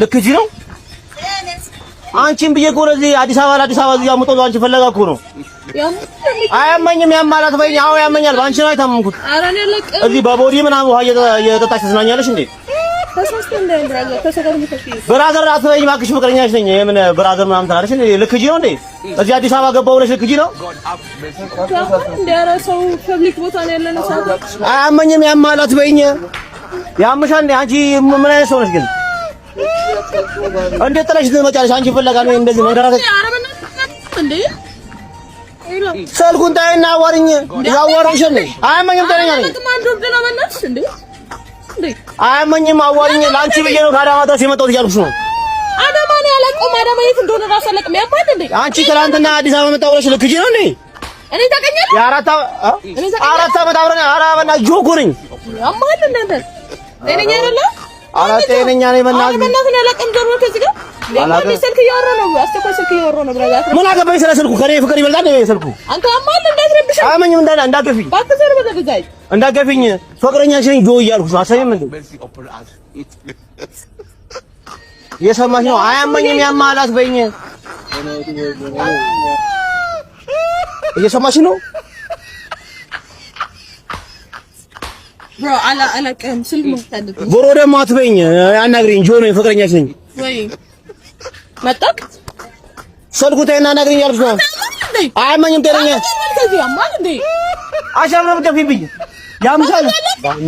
ልክጂ ነው አንቺን ብዬ እኮ ነው እዚህ አዲስ አበባ እዚህ አመጣው አንቺ ፈለጋ እኮ ነው አያመኝም ያማላት በይኝ አዎ ያመኛል ባንቺ ነው አይታመምኩት ኧረ እኔ ለቀም እዚህ በቦዲ ምናምን ውሃ እየጠጣች ትዝናኛለሽ እንዴ ብራዘር አትበይኝ እባክሽ ፍቅረኛሽ ነኝ የምን ብራዘር ምናምን ትላለሽ እንዴ ልክጂ ነው እንዴ እዚህ አዲስ አበባ ገባሁ ብለሽ ልክጂ ነው እንዴ ኧረ ሰው ፐብሊክ ቦታ ነው ያለነው ሰው አያመኝም ያማላት በይኝ ያምሻል እንዴ አንቺ ምን አይነት ሰው ነሽ ግን እንዴት ጥለሽ ትመጫለሽ አንቺ ፈለጋ ነው እንደዚህ መንገራገጥ እንዴ ስልኩን ታይና አዋሪኝ ያዋራሽ ነኝ አያመኝም ተረኛ ነኝ አያመኝም አዋሪኝ ላንቺ ብዬ ነው ከአዳማ ድረስ የመጣሁት እያልኩሽ ነው አዳማ ነው ያለቀው አዳማ የት እንደሆነ ራስ አለቅም ያባል እንዴ አንቺ ትናንትና አዲስ አበባ መጣሁ ብለሽ ልክጂ ነው እንዴ እኔ ታቀኛለህ የአራት ዓመት አብረን አራበና ጆኮ ነኝ አማል እንደንተ ጤነኛ አይደለም አራቴ ነኛ ነኝ መናገር በእናትህ ያለቀም ጆሮ ከዚህ ጋር ለምን ስልክ እያወራ ነው አስተኮይ ስልክ እያወራ ነው ብራጋ ምን አገባኝ ስለ ስልኩ ከኔ ፍቅር ይበልጣል ነው ስልኩ አንተ አማል እንዳትረብሽ አመኝም እንዳትገፊኝ ባትዘር በተበዛይ እንዳትገፊኝ ፍቅረኛሽ ነኝ ጆ እያልኩሽ አሰኝም እንዴ የሰማሽ ነው አያመኝም ያማላት በይኝ እየሰማሽ ነው ብሮ አላቀም ስልክ መጣደት ብሮ ደግሞ አትበይኝ አናግሪኝ ጆ ነው ፍቅረኛሽ ነኝ ወይ መጣክ ስልኩ ተይና አናግሪኝ ያልኩሽ ነው አያመኝም ተረኛ ከዚህ አማል እንዴ አሻም ነው ደፊብኝ ያምሻል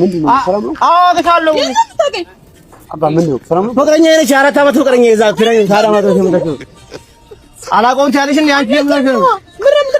ምንድነው ሰላም ነው አዎ ከታለው አባ ምንድነው ሰላም ነው ፍቅረኛ ነች 4 ዓመት ፍቅረኛ ይዛ ፍቅረኛ ታዳማ ተሰምተሽ አላቆም ታለሽ እንዴ አንቺ